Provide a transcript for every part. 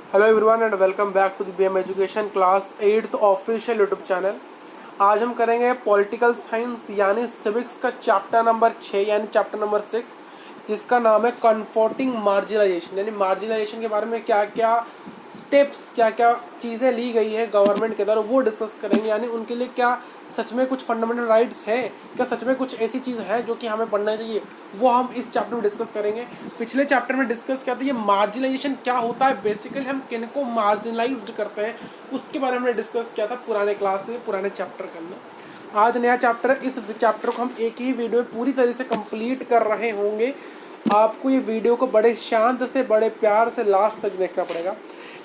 Hello everyone and welcome back to the BM education class 8th official YouTube channel. आज हम करेंगे political science यानी civics का chapter number 6 यानी chapter number 6, जिसका नाम है कन्फर्टिंग मार्जिनलाइजेशन। यानी मार्जिनलाइजेशन के बारे में क्या क्या स्टेप्स, क्या क्या चीज़ें ली गई है गवर्नमेंट के द्वारा, वो डिस्कस करेंगे। यानी उनके लिए क्या सच में कुछ फंडामेंटल राइट्स है, क्या सच में कुछ ऐसी चीज़ है जो कि हमें पढ़ना चाहिए, वो हम इस चैप्टर में डिस्कस करेंगे। पिछले चैप्टर में डिस्कस किया था ये मार्जिनलाइजेशन क्या होता है, बेसिकली हम किनको मार्जिनलाइज्ड करते हैं, उसके बारे में हमने डिस्कस किया था पुराने क्लास में, पुराने चैप्टर के अंदर। आज नया चैप्टर है, इस चैप्टर को हम एक ही वीडियो में पूरी तरह से कंप्लीट कर रहे होंगे। आपको ये वीडियो को बड़े शांत से, बड़े प्यार से लास्ट तक देखना पड़ेगा।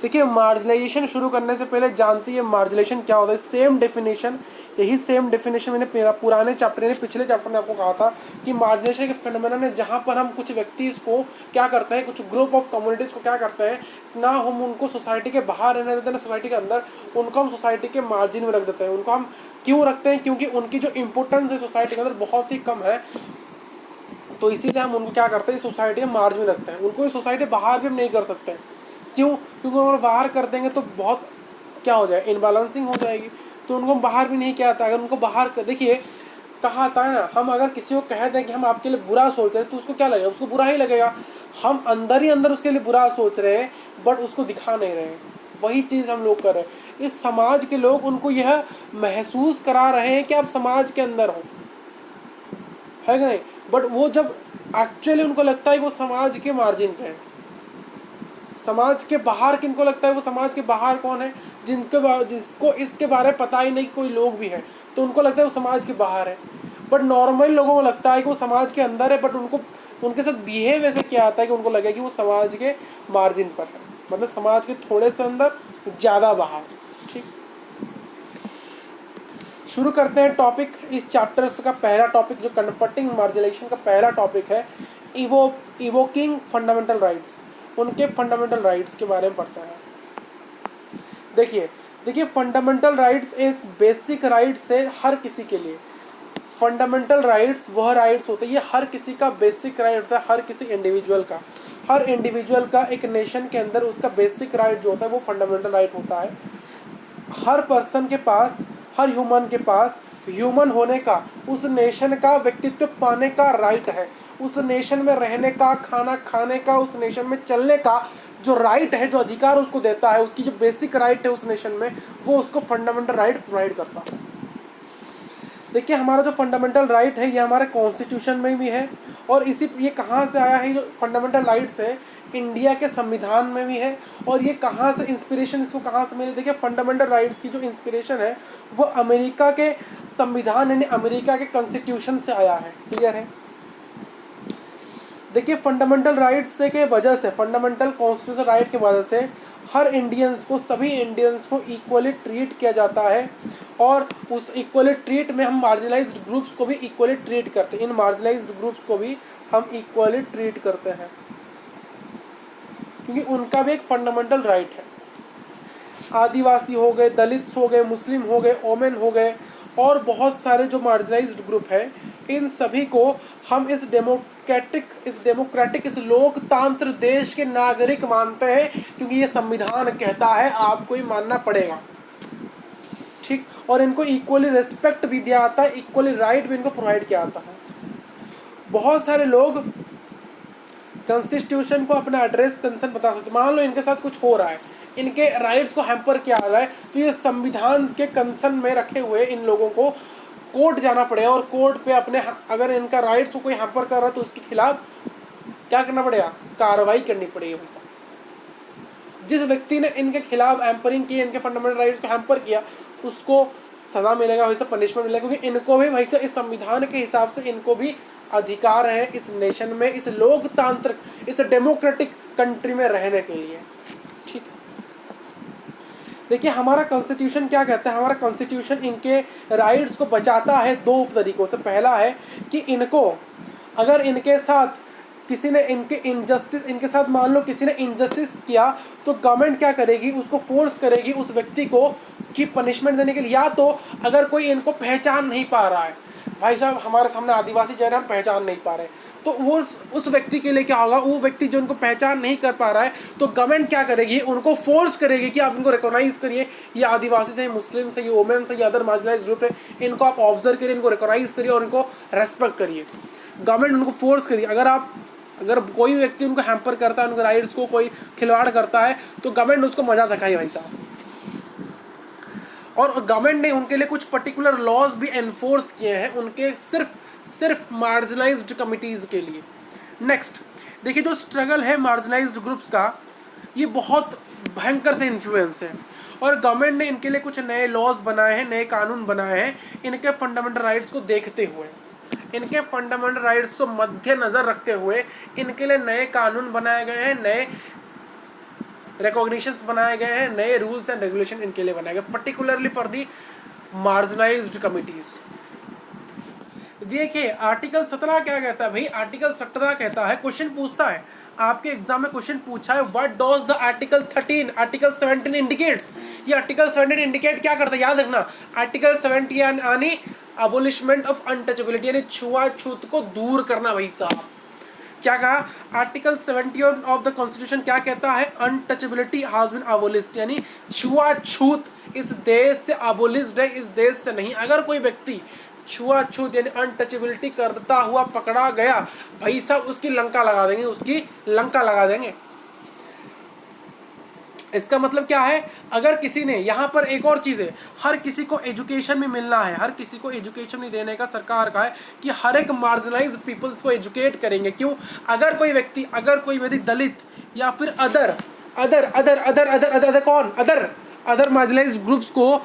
देखिए, मार्जिनलाइजेशन शुरू करने से पहले जानती है मार्जिनलाइजेशन क्या होता है। सेम डेफिनेशन, यही सेम डेफिनेशन मैंने पुराने चैप्टर यानी पिछले चैप्टर में आपको कहा था कि मार्जिनलाइजेशन के फिनोमेनन है जहाँ पर हम कुछ व्यक्ति को क्या करते हैं, कुछ ग्रुप ऑफ कम्युनिटीज़ को क्या करते हैं, ना हम उनको सोसाइटी के बाहर रहने देते हैं, ना सोसाइटी के अंदर, उनको हम सोसाइटी के मार्जिन में रख देते हैं। उनको हम क्यों रखते हैं? क्योंकि उनकी जो इंपॉर्टेंस है सोसाइटी के अंदर बहुत ही कम है, तो इसीलिए हम उनको क्या करते हैं, सोसाइटी के मार्जिन में रखते हैं। उनको इस सोसाइटी बाहर भी हम नहीं कर सकते। क्यों? क्योंकि अगर बाहर कर देंगे तो बहुत क्या हो जाए, इनबैलेंसिंग हो जाएगी। तो उनको हम बाहर भी नहीं किया आता। अगर उनको बाहर देखिए, कहा आता है ना, हम अगर किसी को कह दें कि हम आपके लिए बुरा सोच रहे हैं तो उसको क्या लगेगा? उसको बुरा ही लगेगा। हम अंदर ही अंदर उसके लिए बुरा सोच रहे हैं बट उसको दिखा नहीं रहे हैं। वही चीज़ हम लोग कर रहे हैं। इस समाज के लोग उनको यह महसूस करा रहे हैं कि आप समाज के अंदर हो, है कि नहीं? बट वो जब एक्चुअली उनको लगता है कि वो समाज के मार्जिन पे है। समाज के बाहर किनको लगता है? वो समाज के बाहर कौन है? जिसको इसके बारे में पता ही नहीं कोई लोग भी हैं, तो उनको लगता है वो समाज के बाहर है। बट नॉर्मल लोगों को लगता है कि वो समाज के अंदर है, बट उनको उनके साथ बिहेव ऐसे किया आता है कि उनको लगे कि वो समाज के मार्जिन पर है, मतलब समाज के थोड़े से अंदर, ज़्यादा बाहर। ठीक, शुरू करते हैं टॉपिक। इस चैप्टर का पहला टॉपिक जो कन्वर्टिंग मार्जिनलाइजेशन का पहला टॉपिक है, इवोकिंग फंडामेंटल राइट्स। उनके फंडामेंटल राइट्स के बारे में पढ़ते हैं। देखिए देखिए फंडामेंटल राइट्स एक बेसिक राइट्स है हर किसी के लिए। फंडामेंटल राइट्स वह राइट्स होते हैं, ये हर किसी का बेसिक राइट होता है, हर किसी इंडिविजुअल का। हर इंडिविजुअल का एक नेशन के अंदर उसका बेसिक राइट जो होता है वो फंडामेंटल राइट होता है। हर पर्सन के पास, हर ह्यूमन के पास ह्यूमन होने का, उस नेशन का व्यक्तित्व पाने का राइट है। उस नेशन में रहने का, खाना खाने का, उस नेशन में चलने का जो राइट है, जो अधिकार उसको देता है, उसकी जो बेसिक राइट है उस नेशन में, वो उसको फंडामेंटल राइट प्रोवाइड करता है। देखिए, हमारा जो फंडामेंटल राइट है ये हमारे कॉन्स्टिट्यूशन में भी है, और ये कहाँ से आया है? जो फंडामेंटल राइट्स है इंडिया के संविधान में भी है। और ये कहाँ से इंस्पिरेशन, इसको कहाँ से मिली? देखिए, फंडामेंटल राइट्स की जो इंस्पिरेशन है वो अमेरिका के संविधान यानी अमेरिका के कॉन्स्टिट्यूशन से आया है। क्लियर है? देखिए, फंडामेंटल राइट्स से के वजह से, फंडामेंटल कॉन्स्टिट्यूशनल राइट की वजह से हर इंडियंस को, सभी इंडियंस को इक्वली ट्रीट किया जाता है। और उस इक्वली ट्रीट में हम मार्जिनलाइज्ड ग्रुप्स को भी इक्वली ट्रीट करते हैं। इन मार्जिनलाइज्ड ग्रुप्स को भी हम इक्वली ट्रीट करते हैं क्योंकि उनका भी एक फंडामेंटल राइट है। आदिवासी हो गए, दलित्स हो गए, मुस्लिम हो गए, ओमेन हो गए, और बहुत सारे जो मार्जिनलाइज्ड ग्रुप हैं, इन सभी को हम इस डेमोक्रेटिक इस लोकतांत्र देश के नागरिक मानते हैं, क्योंकि ये संविधान कहता है आपको ही मानना पड़ेगा। ठीक, और इनको इक्वली रिस्पेक्ट भी दिया जाता है, इक्वली राइट भी इनको प्रोवाइड किया जाता है। बहुत सारे लोग कॉन्स्टिट्यूशन को अपना एड्रेस कंसर्न बता सकते। मान लो इनके साथ कुछ हो रहा है, इनके राइट्स को हैम्पर किया जा रहा है, तो ये संविधान के कंसर्न में रखे हुए इन लोगों को कोर्ट जाना पड़ेगा, और कोर्ट पे अपने, अगर इनका राइट्स को कोई हैम्पर कर रहा है तो उसके खिलाफ क्या करना पड़ेगा? कार्रवाई करनी पड़ेगी। भाई साहब, जिस व्यक्ति ने इनके खिलाफ हैम्परिंग की, इनके फंडामेंटल राइट्स को हैम्पर किया, उसको सजा मिलेगा, वैसे पनिशमेंट मिलेगा, क्योंकि इनको भी भाई साहब इस संविधान के हिसाब से इनको भी अधिकार है इस नेशन में, इस लोकतांत्रिक, इस डेमोक्रेटिक कंट्री में रहने के लिए। ठीक, देखिए हमारा कॉन्स्टिट्यूशन क्या कहता है? हमारा कॉन्स्टिट्यूशन इनके राइट्स को बचाता है दो तरीकों से। पहला है कि इनको, अगर इनके साथ किसी ने इनके साथ मान लो किसी ने इनजस्टिस किया, तो गवर्नमेंट क्या करेगी? उसको फोर्स करेगी उस व्यक्ति को कि पनिशमेंट देने के लिए। या तो अगर कोई इनको पहचान नहीं पा रहा है, भाई साहब हमारे सामने आदिवासी चेहरे हम पहचान नहीं पा रहे, तो वो उस व्यक्ति के लिए क्या होगा, वो व्यक्ति जो उनको पहचान नहीं कर पा रहा है, तो गवर्नमेंट क्या करेगी, उनको फोर्स करेगी कि आप इनको रिकॉग्नाइज करिए, ये आदिवासी से, मुस्लिम से, ये वुमेन से, ये अदर मार्जिनलाइज्ड ग्रुप है, इनको आप ऑब्जर्व करिए, इनको रिकॉग्नाइज करिए और इनको रेस्पेक्ट करिए। गवर्नमेंट उनको फोर्स करिए। अगर कोई व्यक्ति उनको हैम्पर करता है, उनके राइट्स को कोई खिलवाड़ करता है, तो गवर्नमेंट उसको मजा सिखाई भाई साहब। और गवर्नमेंट ने उनके लिए कुछ पर्टिकुलर लॉज भी एनफोर्स किए हैं, उनके सिर्फ मार्जिनलाइज्ड कमिटीज़ के लिए। नेक्स्ट देखिए, जो स्ट्रगल है मार्जिनलाइज्ड ग्रुप्स का, ये बहुत भयंकर से इन्फ्लुएंस है, और गवर्नमेंट ने इनके लिए कुछ नए लॉज बनाए हैं, नए कानून बनाए हैं, इनके फंडामेंटल राइट्स को देखते हुए, इनके फंडामेंटल राइट्स को मद्देनजर रखते हुए इनके लिए नए कानून बनाए गए हैं, नए रिकॉग्निशंस बनाए गए हैं, नए रूल्स एंड रेगुलेशन इनके लिए बनाए गए, particularly for the marginalised committees. देखिए आर्टिकल 17 क्या कहता है भाई, आर्टिकल 17 कहता है, क्वेश्चन पूछता है आपके एग्जाम में, क्वेश्चन पूछा है what does the article 13 article 17 indicates. ये आर्टिकल 17 इंडिकेट क्या करता है, याद रखना, आर्टिकल 70 यानी अबोलिशमेंट ऑफ अनटचेबिलिटी, यानी छुआछूत को दूर करना भाई साहब। क्या कहा, आर्टिकल 70 ऑफ द कॉन्स्टिट्यूशन क्या कहता है, अनटचेबिलिटी हैज बीन अबोलिश्ड, यानी छुआछूत इस देश से अबोलिश्ड है, इस देश से नहीं। अगर कोई व्यक्ति छुआछूत यानी अनटचेबिलिटी करता हुआ पकड़ा गया, भाई साहब उसकी लंका लगा देंगे, उसकी लंका लगा देंगे। इसका मतलब क्या है, अगर किसी ने, यहाँ पर एक और चीज़ है, हर किसी को एजुकेशन भी मिलना है, हर किसी को एजुकेशन भी देने का सरकार का है कि हर एक मार्जिनलाइज्ड पीपल्स को एजुकेट करेंगे। क्यों, अगर कोई व्यक्ति दलित या फिर अदर मार्जिनलाइज्ड ग्रुप्स को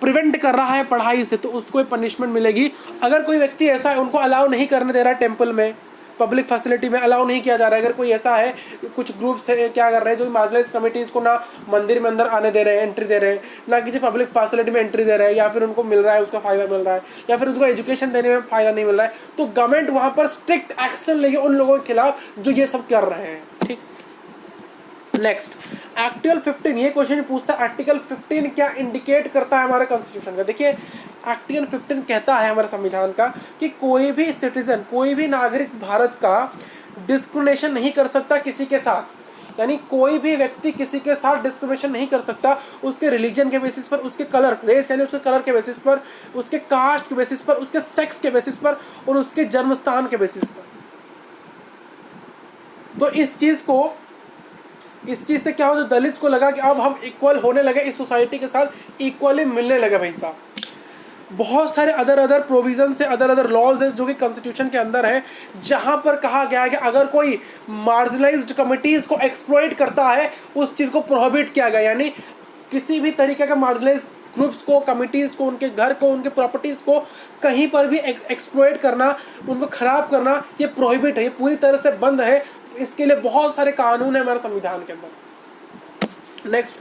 प्रिवेंट कर रहा है पढ़ाई से, तो उसको पनिशमेंट मिलेगी। अगर कोई व्यक्ति ऐसा है, उनको अलाउ नहीं करने दे रहा है, टेम्पल में, पब्लिक फैसिलिटी में अलाउ नहीं किया जा रहा है, अगर कोई ऐसा है, कुछ ग्रुप्स है क्या कर रहे हैं, जो मार्जिनलाइज्ड कमिटीज़ को ना मंदिर में अंदर आने दे रहे हैं, एंट्री दे रहे हैं, ना किसी पब्लिक फैसिलिटी में एंट्री दे रहे हैं, या फिर उनको मिल रहा है उसका फ़ायदा मिल रहा है, या फिर उनको एजुकेशन देने में फ़ायदा नहीं मिल रहा है, तो गवर्नमेंट वहाँ पर स्ट्रिक्ट एक्शन लेगी उन लोगों के खिलाफ जो ये सब कर रहे हैं। ठीक, नेक्स्ट आर्टिकल 15, ये क्वेश्चन पूछता है आर्टिकल 15 क्या इंडिकेट करता है हमारे कॉन्स्टिट्यूशन का। देखिए आर्टिकल 15 कहता है हमारे संविधान का कि कोई भी सिटीजन, कोई भी नागरिक भारत का डिस्क्रिमिनेशन नहीं कर सकता किसी के साथ, यानी कोई भी व्यक्ति किसी के साथ डिस्क्रिमिनेशन नहीं कर सकता उसके रिलीजन के बेसिस पर, उसके कलर, रेस यानी उसके कलर के बेसिस पर, उसके कास्ट के बेसिस पर, उसके सेक्स के बेसिस पर और उसके जन्म स्थान के बेसिस पर। तो इस चीज़ से क्या हो, जो दलित को लगा कि अब हम इक्वल होने लगे इस सोसाइटी के साथ, इक्वली मिलने लगे भाई साहब। बहुत सारे अदर प्रोविजन से, अदर लॉज है जो कि कॉन्स्टिट्यूशन के अंदर है, जहां पर कहा गया है कि अगर कोई मार्जिनलाइज्ड कमिटीज़ को एक्सप्लॉइट करता है, उस चीज़ को प्रोहिबिट किया गया, यानी किसी भी तरीके का मार्जिनलाइज्ड ग्रुप्स को, कमिटीज़ को, उनके घर को, उनके प्रॉपर्टीज़ को कहीं पर भी एक्सप्लॉइट करना, उनको ख़राब करना, ये प्रोहिबिट है, ये पूरी तरह से बंद है। इसके लिए बहुत सारे कानून है हमारे संविधान के अंदर। नेक्स्ट,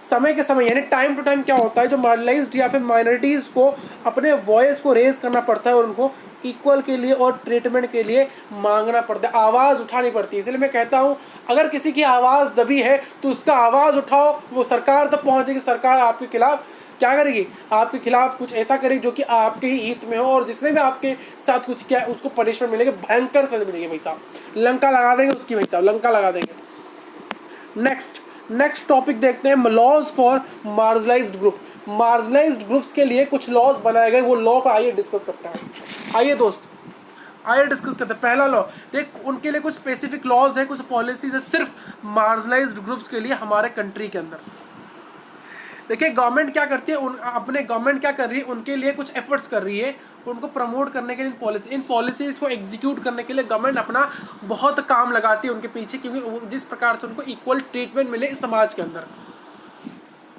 समय के समय यानी टाइम टू टाइम क्या होता है, जो मार्जिनलाइज्ड या फिर माइनॉरिटीज़ को अपने वॉइस को रेज करना पड़ता है और उनको इक्वल के लिए और ट्रीटमेंट के लिए मांगना पड़ता है, आवाज़ उठानी पड़ती है। इसलिए मैं कहता हूँ अगर किसी की आवाज़ दबी है तो उसका आवाज़ उठाओ, वो सरकार तक पहुँचेगी, सरकार आपके खिलाफ क्या करेगी, आपके खिलाफ कुछ ऐसा करेगी जो कि आपके ही हित में हो, और जिसने भी आपके साथ कुछ किया उसको पनिशमेंट मिलेगी, भयंकर से मिलेगी भाई साहब, लंका लगा देंगे उसकी भाई साहब, लंका लगा देंगे। नेक्स्ट टॉपिक देखते हैं, laws for marginalised group. Marginalised groups के लिए कुछ लॉज बनाए गए, वो लॉ को आइए डिस्कस करते हैं। आइए दोस्त, आइए डिस्कस करते हैं। पहला लॉ देख, उनके लिए कुछ स्पेसिफिक लॉज है, कुछ पॉलिसीज है सिर्फ मार्जिनलाइज्ड ग्रुप्स के लिए हमारे कंट्री के अंदर। देखिए गवर्नमेंट क्या करती है, गवर्नमेंट क्या कर रही है, उनके लिए कुछ एफर्ट्स कर रही है, उनको प्रमोट करने के लिए इन पॉलिसीज़ को एग्जीक्यूट करने के लिए गवर्नमेंट अपना बहुत काम लगाती है उनके पीछे, क्योंकि जिस प्रकार से उनको इक्वल ट्रीटमेंट मिले इस समाज के अंदर,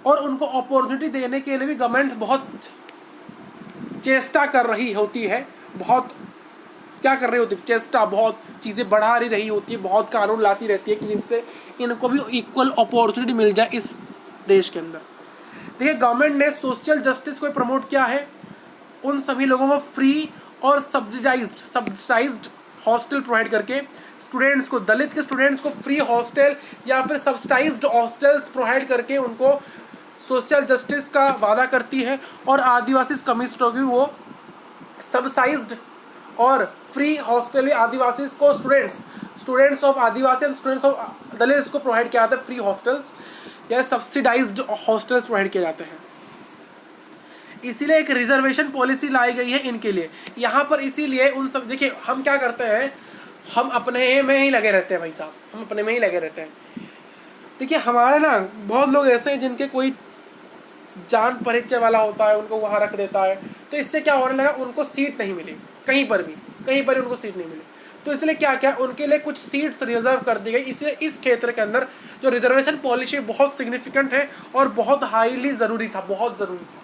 और उनको अपॉर्चुनिटी देने के लिए भी गवर्नमेंट बहुत चेष्टा कर रही होती है, बहुत क्या कर रही होती है, चेष्टा, बहुत चीज़ें बढ़ा रही होती है, बहुत कानून लाती रहती है कि जिनसे इनको भी इक्वल अपॉर्चुनिटी मिल जाए इस देश के अंदर। देखिए गवर्नमेंट ने सोशल जस्टिस को प्रमोट किया है, उन सभी लोगों को फ्री और सब्सिडाइज्ड हॉस्टल प्रोवाइड करके, स्टूडेंट्स को, दलित के स्टूडेंट्स को फ्री हॉस्टल या फिर सब्सिडाइज्ड हॉस्टल्स प्रोवाइड करके उनको सोशल जस्टिस का वादा करती है, और आदिवासी कम्युनिस्टों की वो सब्सिडाइज्ड और फ्री हॉस्टल आदिवासी को students of Adivasi and students of Dalits को प्रोवाइड किया जाता है फ्री हॉस्टल्स या सब्सिडाइज्ड हॉस्टल्स प्रोवाइड किए जाते हैं। इसीलिए एक रिजर्वेशन पॉलिसी लाई गई है इनके लिए यहाँ पर। इसीलिए उन सब, देखिए हम क्या करते हैं, हम अपने में ही लगे रहते हैं भाई साहब, हम अपने में ही लगे रहते हैं। देखिए हमारे ना बहुत लोग ऐसे हैं जिनके कोई जान परिचय वाला होता है, उनको वहाँ रख देता है, तो इससे क्या होने लगा, उनको सीट नहीं मिली कहीं पर भी उनको सीट नहीं मिली। तो इसलिए क्या क्या उनके लिए कुछ सीट्स रिजर्व कर दी गई। इसलिए इस क्षेत्र के अंदर जो रिजर्वेशन पॉलिसी बहुत सिग्निफिकेंट है और बहुत हाईली ज़रूरी था, बहुत ज़रूरी था।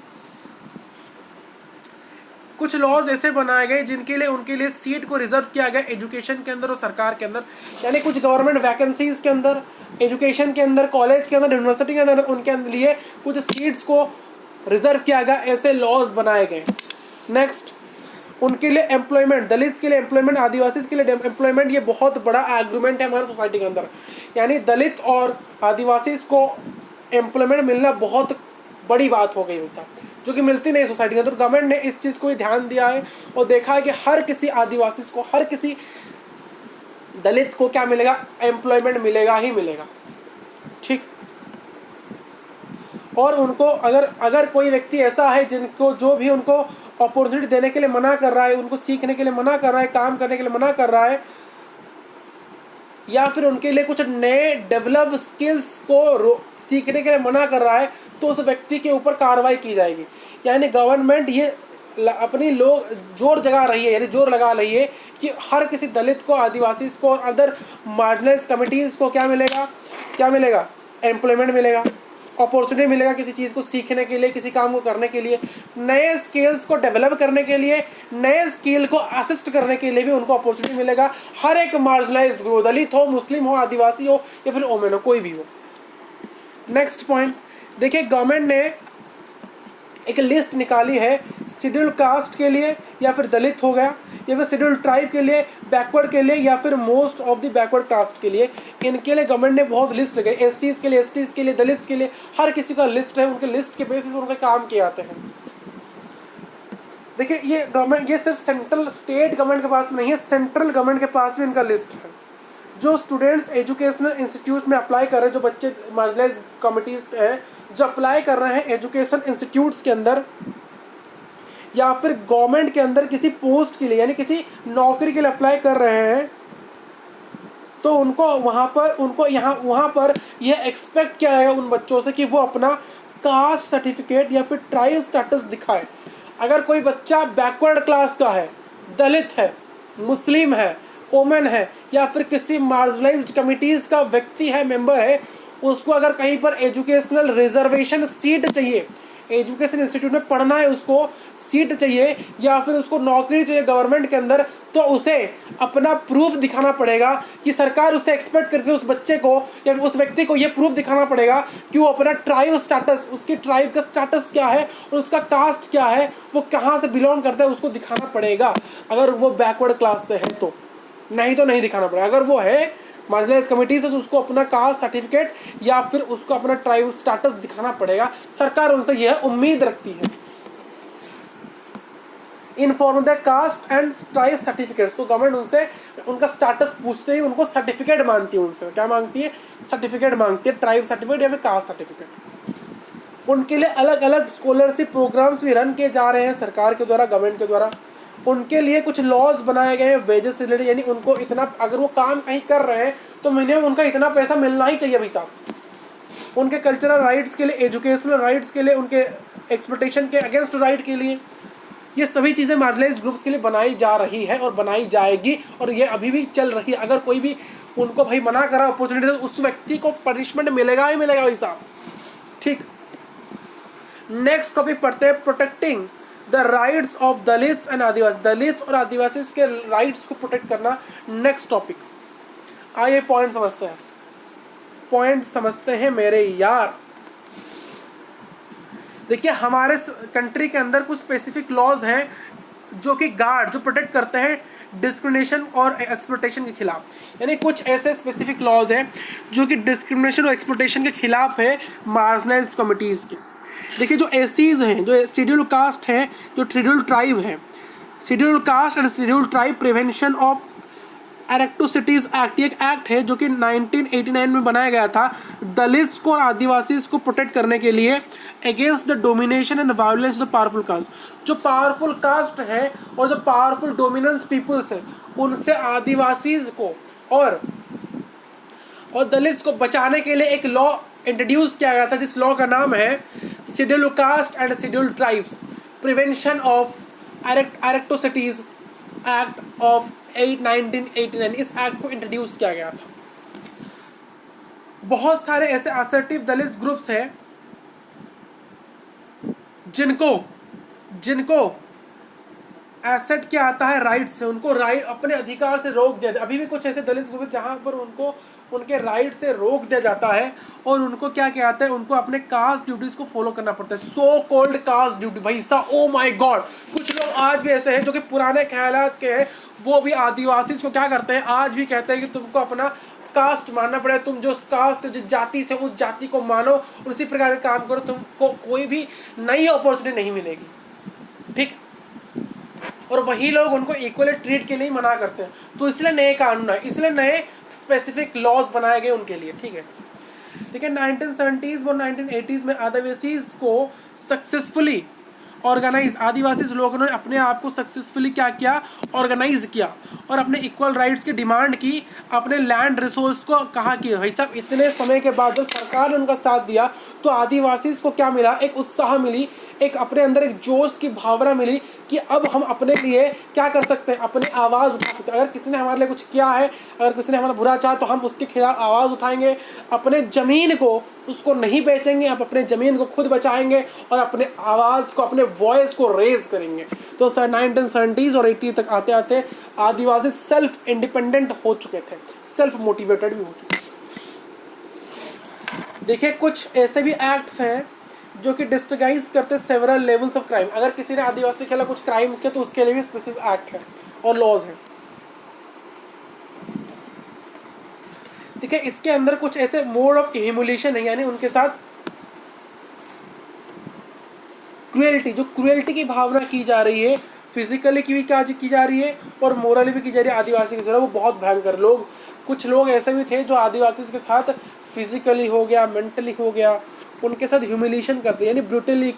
कुछ लॉज ऐसे बनाए गए जिनके लिए उनके लिए सीट को रिजर्व किया गया एजुकेशन के अंदर और सरकार के अंदर, यानी कुछ गवर्नमेंट वैकेंसीज के अंदर, एजुकेशन के अंदर, कॉलेज के अंदर, यूनिवर्सिटी के अंदर उनके लिए कुछ सीट्स को रिजर्व किया गया, ऐसे लॉज बनाए गए। नेक्स्ट, उनके लिए एम्प्लॉयमेंट, दलित्स के लिए एम्प्लॉयमेंट, आदिवासी के लिए एम्प्लॉयमेंट, ये बहुत बड़ा एग्रीमेंट है हमारे सोसाइटी के अंदर। यानी दलित और आदिवासी को एम्प्लॉयमेंट मिलना बहुत बड़ी बात हो गई वैसा, जो कि मिलती नहीं सोसाइटी में। तो गवर्नमेंट ने इस चीज़ को भी ध्यान दिया है और देखा है कि हर किसी आदिवासी को, हर किसी दलित को क्या मिलेगा, एम्प्लॉयमेंट मिलेगा ही मिलेगा, ठीक। और उनको अगर कोई व्यक्ति ऐसा है जिनको जो भी उनको अपॉर्चुनिटी देने के लिए मना कर रहा है, उनको सीखने के लिए मना कर रहा है, काम करने के लिए मना कर रहा है, या फिर उनके लिए कुछ नए डेवलप स्किल्स को सीखने के लिए मना कर रहा है, तो उस व्यक्ति के ऊपर कार्रवाई की जाएगी। यानी गवर्नमेंट ये अपनी जोर लगा रही है कि हर किसी दलित को, आदिवासी को और अदर मार्जिनलाइज्ड कम्युनिटीज़ को क्या मिलेगा, एम्प्लॉयमेंट मिलेगा, अपॉर्चुनिटी मिलेगा किसी चीज़ को सीखने के लिए, किसी काम को करने के लिए, नए स्किल्स को डेवलप करने के लिए, नए स्किल को असिस्ट करने के लिए भी उनको अपॉर्चुनिटी मिलेगा। हर एक मार्जिनलाइज्ड ग्रुप, दलित हो, मुस्लिम हो, आदिवासी हो या फिर ओमेन हो, कोई भी हो। नेक्स्ट पॉइंट देखिए, गवर्नमेंट ने एक लिस्ट निकाली है शेड्यूल कास्ट के लिए, या फिर दलित हो गया, या फिर शेड्यूल ट्राइब के लिए, बैकवर्ड के लिए, या फिर most of the backward caste के लिए। इनके लिए गवर्नमेंट ने बहुत लिस्ट लगाई, एससीज के लिए, एसटीज के लिए, दलित्स के लिए, हर किसी का लिस्ट है। उनके लिस्ट के बेसिस उनके काम किए जाते हैं। देखिए ये गवर्नमेंट, ये सिर्फ सेंट्रल स्टेट गवर्नमेंट के पास नहीं है, सेंट्रल गवर्नमेंट के पास भी इनका लिस्ट है। जो स्टूडेंट्स एजुकेशनल इंस्टीट्यूट में अप्लाई कर रहे हैं, जो बच्चे मार्जिनलाइज्ड कम्युनिटीज़ हैं जो अप्लाई कर रहे हैं एजुकेशन इंस्टीट्यूट्स के अंदर या फिर गवर्नमेंट के अंदर किसी पोस्ट के लिए, यानी किसी नौकरी के लिए अप्लाई कर रहे हैं, तो उनको वहाँ पर यह एक्सपेक्ट किया जाएगा उन बच्चों से कि वो अपना कास्ट सर्टिफिकेट या फिर ट्राइब स्टेटस दिखाए। अगर कोई बच्चा बैकवर्ड क्लास का है, दलित है, मुस्लिम है, ओमेन है, या फिर किसी मार्जिनलाइज्ड कमिटीज़ का व्यक्ति है, मेंबर है, उसको अगर कहीं पर एजुकेशनल रिजर्वेशन सीट चाहिए, एजुकेशन इंस्टीट्यूट में पढ़ना है, उसको सीट चाहिए या फिर उसको नौकरी चाहिए गवर्नमेंट के अंदर, तो उसे अपना प्रूफ दिखाना पड़ेगा कि सरकार उससे एक्सपेक्ट करती है, उस बच्चे को या फिर उस व्यक्ति को ये प्रूफ दिखाना पड़ेगा कि वो अपना ट्राइब स्टेटस, उसकी ट्राइब का स्टेटस क्या है और उसका कास्ट क्या है, वो कहाँ से बिलोंग करता है, उसको दिखाना पड़ेगा। अगर वो बैकवर्ड क्लास से है तो नहीं दिखाना पड़ेगा। अगर वो है मार्जिनलाइज्ड कमिटी से तो उसको अपना कास्ट सर्टिफिकेट या फिर उसको अपना ट्राइब स्टेटस दिखाना पड़ेगा। सरकार उनसे यह उम्मीद रखती है। Inform the caste and tribe certificates, तो गवर्नमेंट उनसे उनका स्टेटस पूछते ही उनको सर्टिफिकेट मांगती है। उनसे क्या मांगती है? सर्टिफिकेट मांगती है, ट्राइब सर्टिफिकेट या फिर कास्ट सर्टिफिकेट। उनके लिए अलग अलग स्कॉलरशिप प्रोग्राम्स भी रन किए जा रहे हैं सरकार के द्वारा, गवर्नमेंट के द्वारा। उनके लिए कुछ लॉज बनाए गए हैं वेजेस से रिलेटेड, यानी उनको इतना, अगर वो काम कहीं कर रहे हैं तो मिनिमम उनका इतना पैसा मिलना ही चाहिए भाई साहब। उनके कल्चरल राइट्स के लिए, एजुकेशनल राइट्स के लिए, उनके एक्सप्लॉयटेशन के अगेंस्ट राइट के लिए, ये सभी चीज़ें मार्जिनलाइज्ड ग्रुप्स के लिए बनाई जा रही है और बनाई जाएगी, और ये अभी भी चल रही है। अगर कोई भी उनको भाई मना कर रहा है अपॉर्चुनिटी, तो उस व्यक्ति को पनिशमेंट मिलेगा ही मिलेगा भाई साहब, ठीक। नेक्स्ट टॉपिक पढ़ते हैं, protecting the rights of Dalits and Adivasi. Dalit और आदिवासी के राइट्स को प्रोटेक्ट करना नेक्स्ट टॉपिक। आइए पॉइंट समझते हैं मेरे यार। देखिए हमारे कंट्री के अंदर कुछ स्पेसिफिक लॉज हैं जो प्रोटेक्ट करते हैं डिस्क्रिमिनेशन और एक्सप्लॉयटेशन के खिलाफ। यानी कुछ ऐसे स्पेसिफिक लॉज हैं जो कि डिस्क्रिमिनेशन और एक्सप्लॉयटेशन के खिलाफ है मार्जिनलाइज्ड कम्युनिटीज़ के। देखिए जो एसीज हैं, जो शेड्यूल कास्ट हैं, जो शेड्यूल ट्राइब हैं, schedule caste and schedule tribe prevention of atrocities act, एक एक्ट है जो कि 1989 में बनाया गया था दलित्स को और आदिवासी को प्रोटेक्ट करने के लिए against the domination and violence of the powerful caste. जो पावरफुल कास्ट है और जो पावरफुल डोमिनेंस पीपल्स है उनसे आदिवासीज को और दलित्स को बचाने के लिए एक लॉ इंट्रोड्यूस किया गया था, जिस लॉ का नाम है schedule caste and schedule tribes prevention of atrocities act of 1989। इस एक्ट को इंट्रोड्यूस किया गया था। बहुत सारे ऐसे असर्टिव दलित ग्रुप्स हैं जिनको एसेट क्या आता है, राइट से, उनको राइट अपने अधिकार से रोक दिया। अभी भी कुछ ऐसे दलित ग्रुप जहां पर उनको उनके राइट से रोक दिया जाता है और उनको क्या कहता है, उनको अपने कास्ट ड्यूटीज को फॉलो करना पड़ता है, सो कॉल्ड कास्ट ड्यूटी। भाई सा ओ माय गॉड, कुछ लोग आज भी ऐसे हैं जो कि पुराने ख्यालात के हैं, वो भी आदिवासी को क्या करते हैं, आज भी कहते हैं कि तुमको अपना कास्ट मानना पड़ेगा, तुम जो कास्ट जिस जाति से उस जाति को मानो और उसी प्रकार का काम करो, तुमको कोई भी नई अपॉर्चुनिटी नहीं मिलेगी। ठीक, और वही लोग उनको इक्वली ट्रीट के लिए ही मना करते हैं। तो इसलिए नए कानून है, इसलिए नए स्पेसिफिक लॉज बनाए गए उनके लिए। ठीक है, 1970s और 1980s में आदिवासीज को सक्सेसफुली ऑर्गेनाइज, आदिवासी लोगों ने अपने आप को सक्सेसफुली क्या किया, ऑर्गेनाइज किया और अपने इक्वल राइट्स की डिमांड की, अपने लैंड रिसोर्स को कहा कि भाई साहब इतने समय के बाद जब सरकार ने उनका साथ दिया तो आदिवासी को क्या मिला, एक उत्साह मिली, एक अपने अंदर एक जोश की भावना मिली कि अब हम अपने लिए क्या कर सकते हैं, अपनी आवाज़ उठा सकते हैं। अगर किसी ने हमारे लिए कुछ किया है, अगर किसी ने हमारा बुरा चाहा तो हम उसके खिलाफ आवाज़ उठाएंगे, अपने ज़मीन को उसको नहीं बेचेंगे, आप अपने ज़मीन को खुद बचाएंगे और अपने आवाज़ को, अपने वॉइस को रेज करेंगे। तो 1970s और 80 तक आते आते आदिवासी सेल्फ इंडिपेंडेंट हो चुके थे, सेल्फ मोटिवेटेड भी हो चुके थे। देखिए कुछ ऐसे भी एक्ट्स हैं जो कि डिस्ट्रिगाइज करते सेवरल लेवल्स ऑफ क्राइम। अगर किसी ने आदिवासी के खिलाफ कुछ क्राइम्स किए तो उसके लिए भी स्पेसिफिक एक्ट है और लॉज हैं। ठीक है, इसके अंदर कुछ ऐसे मोड ऑफ ह्यूमिलिएशन है, यानी उनके साथ क्रुएल्टी, जो क्रुएल्टी की भावना की जा रही है, फिजिकली की भी क्या की जा रही है और मोरली भी की जा रही है आदिवासी के साथ, वो बहुत भयंकर लोग। कुछ लोग ऐसे भी थे जो आदिवासी के साथ फिजिकली हो गया, मेंटली हो गया, उनके साथ ह्यूमिलिएशन करते, यानी ब्रूटली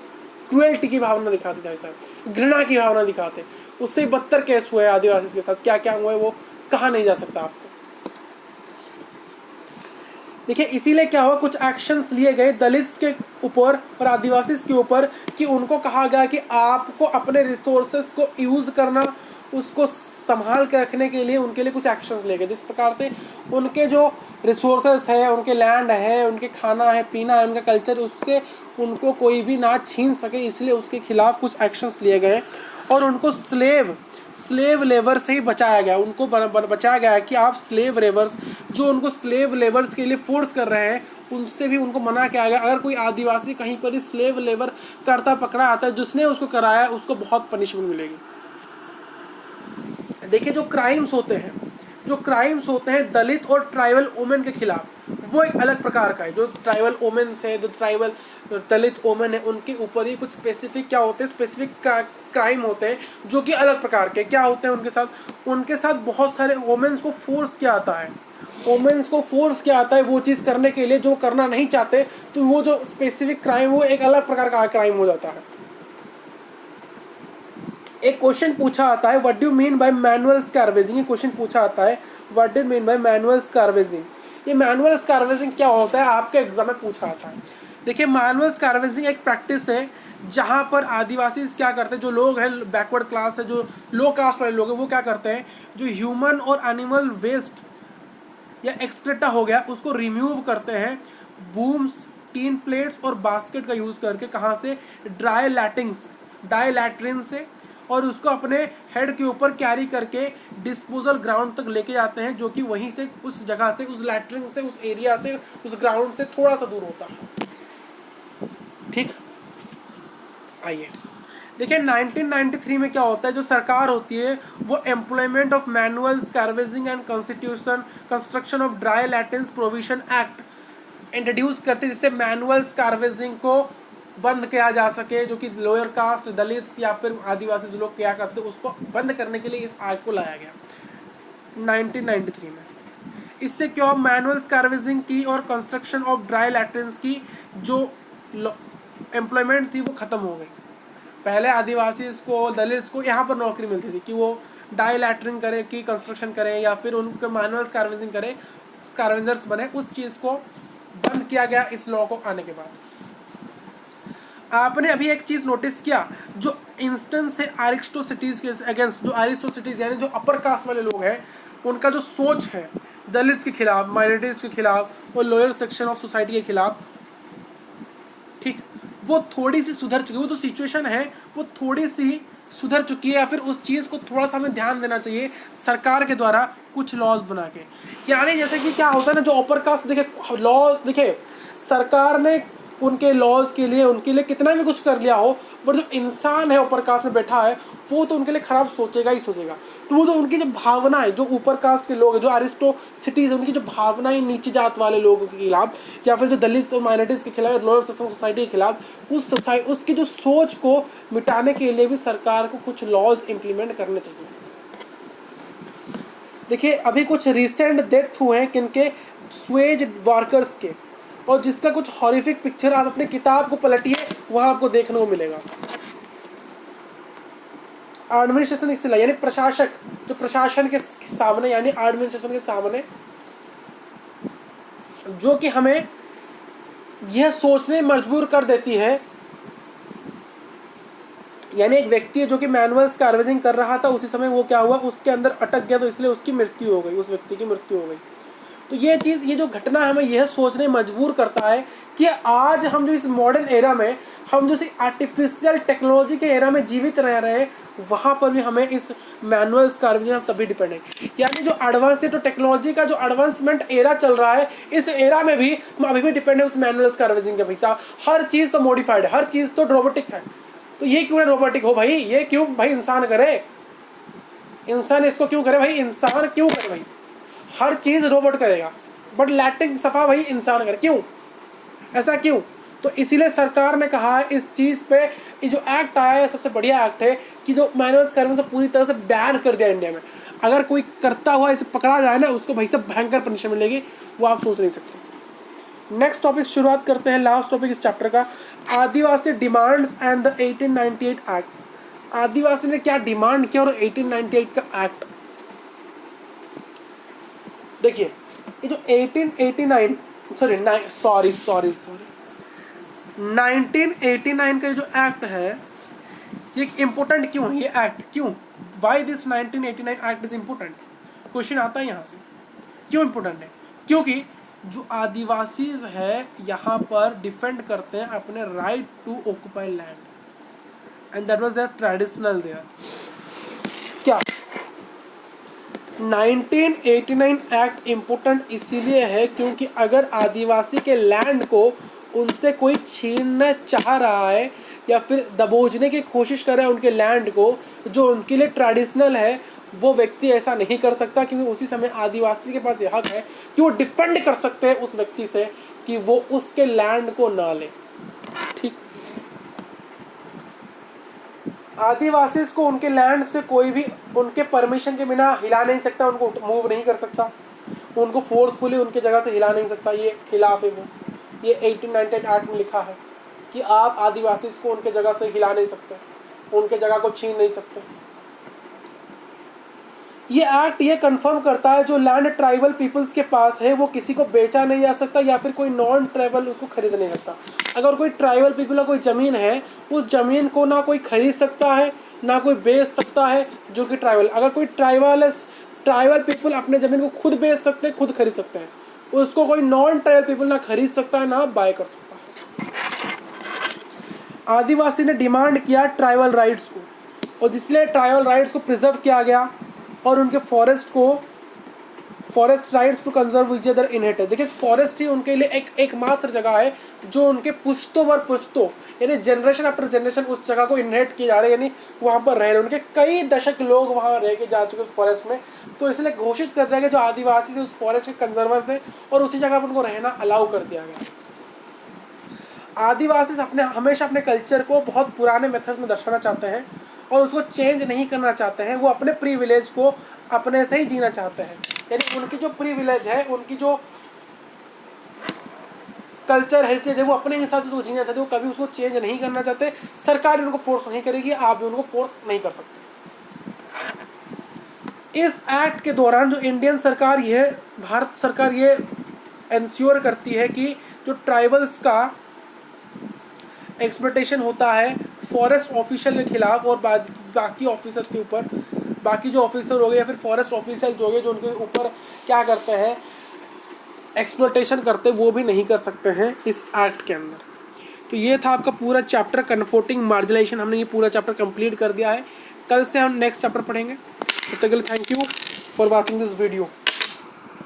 क्रुएल्टी की भावना दिखाते थे, ऐसा घृणा की भावना दिखाते। उससे बदतर केस हुए आदिवासी के साथ, क्या क्या हुआ है वो कहा नहीं जा सकता आपको। देखिए इसीलिए क्या हुआ, कुछ एक्शंस लिए गए दलित्स के ऊपर और आदिवासी के ऊपर कि उनको कहा गया कि आपको अपने रिसोर्सेज को यूज़ करना, उसको संभाल के रखने के लिए उनके लिए कुछ एक्शंस लिए गए, जिस प्रकार से उनके जो रिसोर्सेज है, उनके लैंड है, उनके खाना है, पीना है, उनका कल्चर, उससे उनको कोई भी ना छीन सके, इसलिए उसके खिलाफ कुछ एक्शंस लिए गए और उनको स्लेव लेबर से ही बचाया गया। उनको बचाया गया कि आप स्लेव लेबर्स, जो उनको स्लेव लेबर्स के लिए फोर्स कर रहे हैं, उनसे भी उनको मना किया गया। अगर कोई आदिवासी कहीं पर ही स्लेव लेबर करता पकड़ा आता है, जिसने उसको कराया उसको बहुत पनिशमेंट मिलेगी। देखिए जो क्राइम्स होते हैं दलित और ट्राइबल वुमेन के खिलाफ, वो एक अलग प्रकार का है। जो ट्राइबल वुमेन्स है, जो ट्राइबल दलित वुमेन है, उनके ऊपर ही कुछ स्पेसिफिक क्या होते हैं, स्पेसिफिक क्राइम होते हैं जो कि अलग प्रकार के क्या होते हैं। उनके साथ बहुत सारे वुमेन्स को फोर्स किया आता है, वो चीज़ करने के लिए जो करना नहीं चाहते, तो वो जो स्पेसिफिक क्राइम वो एक अलग प्रकार का क्राइम हो जाता है। एक क्वेश्चन पूछा आता है, what do mean by manual scavenging. ये क्वेश्चन पूछा आता है, what do mean by manual scavenging. ये मैनुअल स्कैवेजिंग क्या होता है, आपके एग्जाम में पूछा आता है। देखिए मैनुअल स्कैवेजिंग एक प्रैक्टिस है जहाँ पर आदिवासी क्या करते हैं, जो लोग हैं बैकवर्ड क्लास है, जो लो कास्ट वाले लोग हैं, वो क्या करते हैं, जो ह्यूमन और एनिमल वेस्ट या एक्सक्रेटा हो गया उसको रिमूव करते हैं बूम्स, टीन प्लेट्स और बास्केट का यूज़ करके। कहाँ से, ड्राई लैट्रिन से, और उसको अपने हेड के ऊपर कैरी करके डिस्पोजल ग्राउंड तक लेके जाते हैं, जो कि वहीं से, उस जगह से, उस लैट्रिन से, उस एरिया से, उस ग्राउंड से थोड़ा सा दूर होता है। ठीक, आइए देखिए 1993 में क्या होता है, जो सरकार होती है वो employment of manual scavenging and construction of dry latrines provision act introduce करते हैं, जिससे मैनुअल स्कैवेजिंग को बंद किया जा सके, जो कि लोअर कास्ट, दलित या फिर आदिवासी लोग क्या करते हैं, उसको बंद करने के लिए इस एक्ट को लाया गया 1993 में। इससे क्या, मैनुअल स्कैवेंजिंग की और कंस्ट्रक्शन ऑफ ड्राई लैट्रिन्स की जो एम्प्लॉयमेंट थी वो ख़त्म हो गई। पहले आदिवासी को, दलित को यहाँ पर नौकरी मिलती थी कि वो डाई लैट्रिन करे, की कंस्ट्रक्शन करें या फिर उनके मैनुअल स्कैवेंजिंग करें, स्कैवेंजर्स बने। उस चीज़ को बंद किया गया इस लॉ को आने के बाद। आपने अभी एक चीज़ नोटिस किया, जो इंस्टेंस है एरिस्टोसिटीज के अगेंस्ट, जो एरिस्टोसिटीज यानी जो अपर कास्ट वाले लोग हैं, उनका जो सोच है दलित्स के खिलाफ, माइनॉरिटीज़ के खिलाफ और लोअर सेक्शन ऑफ सोसाइटी के खिलाफ, ठीक, वो थोड़ी सी सुधर चुकी है। वो तो सिचुएशन है वो थोड़ी सी सुधर चुकी है, या फिर उस चीज़ को थोड़ा सा हमें ध्यान देना चाहिए सरकार के द्वारा कुछ लॉज बना के। यानी जैसे कि क्या होता है ना, जो अपर कास्ट, देखे लॉज, देखे सरकार ने उनके लॉज के लिए, उनके लिए कितना भी कुछ कर लिया हो, बट जो इंसान है ऊपर कास्ट में बैठा है वो तो उनके लिए खराब सोचेगा ही सोचेगा। तो वो जो उनकी जो भावना है, जो ऊपर कास्ट के लोग हैं, जो अरिस्टोसिटीज है, उनकी जो भावनाएं नीचे जात वाले लोगों के खिलाफ या फिर जो दलित और माइनॉरिटीज़ के खिलाफ, लोअर सोसाइटी के खिलाफ, उसकी जो सोच को मिटाने के लिए भी सरकार को कुछ लॉज इम्प्लीमेंट करने चाहिए। देखिए अभी कुछ रिसेंट डेथ हुए हैं किनके, स्वेज वर्कर्स के, और जिसका कुछ हॉरिफिक पिक्चर आप अपने किताब को पलटिए वहां आपको देखने को मिलेगा। एडमिनिस्ट्रेशन इसलिए यानी प्रशासक, जो प्रशासन के सामने यानी एडमिनिस्ट्रेशन के सामने, जो कि हमें यह सोचने मजबूर कर देती है, यानी एक व्यक्ति है जो कि मैनुअल स्कैवेंजिंग कर रहा था, उसी समय वो क्या हुआ, उसके अंदर अटक गया, तो इसलिए उसकी मृत्यु हो गई, उस व्यक्ति की मृत्यु हो गई। तो ये चीज़, ये जो घटना हमें यह सोचने मजबूर करता है कि आज हम जो इस मॉडर्न एरा में, हम जो आर्टिफिशियल टेक्नोलॉजी के एरा में जीवित रह रहे हैं, वहाँ पर भी हमें इस मैनुअल स्कैवेंजिंग तभी डिपेंड है। यानी जो एडवांस है, तो टेक्नोलॉजी का जो एडवांसमेंट एरा चल रहा है, इस एरा में भी हम अभी भी डिपेंड है उस मैनुअल स्कैवेंजिंग के। भाई साहब, हर चीज़ तो मॉडिफाइड है, हर चीज़ तो रोबोटिक है, तो ये क्यों है रोबोटिक हो भाई, ये क्यों भाई इंसान करे, इंसान इसको क्यों करे भाई, इंसान क्यों करे भाई, हर चीज़ रोबोट करेगा बट लैट्रिन सफा भाई इंसान करे, क्यों, ऐसा क्यों? तो इसीलिए सरकार ने कहा है इस चीज़ पे, ये जो एक्ट आया है सबसे बढ़िया एक्ट है कि जो मैनुअल स्कैवेंजिंग से पूरी तरह से बैन कर दिया इंडिया में। अगर कोई करता हुआ इसे पकड़ा जाए ना, उसको भाई सब भयंकर पनिशमेंट मिलेगी, वो आप सोच नहीं सकते। नेक्स्ट टॉपिक शुरुआत करते हैं, लास्ट टॉपिक इस चैप्टर का, आदिवासी डिमांड्स एंड द 1898 एक्ट। आदिवासी ने क्या डिमांड किया और 1898 का एक्ट। देखिए ये जो 1889 सॉरी 1989 का जो एक्ट है, ये इम्पोर्टेंट क्यों है, ये एक्ट क्यों, why this 1989 act is important, question आता है यहाँ से, क्यों इम्पोर्टेंट है? क्योंकि जो आदिवासीज है यहाँ पर डिफेंड करते हैं अपने right to occupy land and that was their traditional there. क्या 1989 एक्ट इम्पोर्टेंट इसीलिए है क्योंकि अगर आदिवासी के लैंड को उनसे कोई छीनना चाह रहा है या फिर दबोचने की कोशिश कर रहा है उनके लैंड को, जो उनके लिए ट्रेडिशनल है, वो व्यक्ति ऐसा नहीं कर सकता, क्योंकि उसी समय आदिवासी के पास ये हक है कि वो डिफेंड कर सकते हैं उस व्यक्ति से कि वो उसके लैंड को ना ले। ठीक, आदिवासी को उनके लैंड से कोई भी उनके परमिशन के बिना हिला नहीं सकता, उनको मूव नहीं कर सकता, उनको फोर्सफुली उनके जगह से हिला नहीं सकता, ये खिलाफ है वो। ये 1898 एक्ट में लिखा है कि आप आदिवासी को उनके जगह से हिला नहीं सकते, उनके जगह को छीन नहीं सकते। ये एक्ट ये कंफर्म करता है जो लैंड ट्राइबल पीपल्स के पास है वो किसी को बेचा नहीं जा सकता या फिर कोई नॉन ट्राइबल उसको खरीद नहीं सकता। अगर कोई ट्राइबल पीपल का कोई ज़मीन है, उस ज़मीन को ना कोई खरीद सकता है ना कोई बेच सकता है, जो कि ट्राइबल, अगर कोई ट्राइबल पीपल अपने ज़मीन को खुद बेच सकते हैं, खुद खरीद सकते हैं, उसको कोई नॉन ट्राइबल पीपल ना खरीद सकता है ना बाय कर सकता है। आदिवासी ने डिमांड किया ट्राइबल राइट्स को, और जिसलिए ट्राइबल राइट्स को प्रिजर्व किया गया और उनके forest rights to conserve which other inherited. देखिए फॉरेस्ट ही उनके लिए एकमात्र जगह है जो उनके पुश्तों वर पुश्तों यानी जनरेशन आफ्टर जनरेशन उस जगह को इनहेरिट किए जा रहे हैं, यानी वहाँ पर रह रहे हैं, उनके कई दशक लोग वहाँ रह के जा चुके उस फॉरेस्ट में। तो इसलिए घोषित कर दिया गया जो आदिवासी थे उस फॉरेस्ट के कंजर्वर्स थे और उसी जगह पर उनको रहना अलाउ कर दिया गया। आदिवासी अपने हमेशा अपने कल्चर को बहुत पुराने मेथड्स में दर्शाना चाहते हैं और उसको चेंज नहीं करना चाहते हैं। वो अपने प्रिविलेज को अपने से ही जीना चाहते हैं, यानी उनकी जो प्रिविलेज है, उनकी जो कल्चर हेरिटेज है, वो अपने हिसाब से उसको जीना चाहते हैं। वो कभी उसको चेंज नहीं करना चाहते। सरकार उनको फोर्स नहीं करेगी, आप भी उनको फोर्स नहीं कर सकते। इस एक्ट के दौरान जो इंडियन सरकार, यह भारत सरकार ये इंश्योर करती है कि जो ट्राइबल्स का एक्सप्लॉयटेशन होता है फॉरेस्ट ऑफिशियल के खिलाफ और बाकी ऑफिसर के ऊपर, बाकी जो ऑफिसर हो गए या फिर फॉरेस्ट ऑफिसर हो गए जो उनके ऊपर क्या करते हैं, एक्सप्लॉयटेशन करते, वो भी नहीं कर सकते हैं इस एक्ट के अंदर। तो ये था आपका पूरा चैप्टर कन्फोर्टिंग मार्जिनलाइजेशन। हमने ये पूरा चैप्टर कंप्लीट कर दिया है। कल से हम नेक्स्ट चैप्टर पढ़ेंगे। तब तक के लिए thank you for watching this video.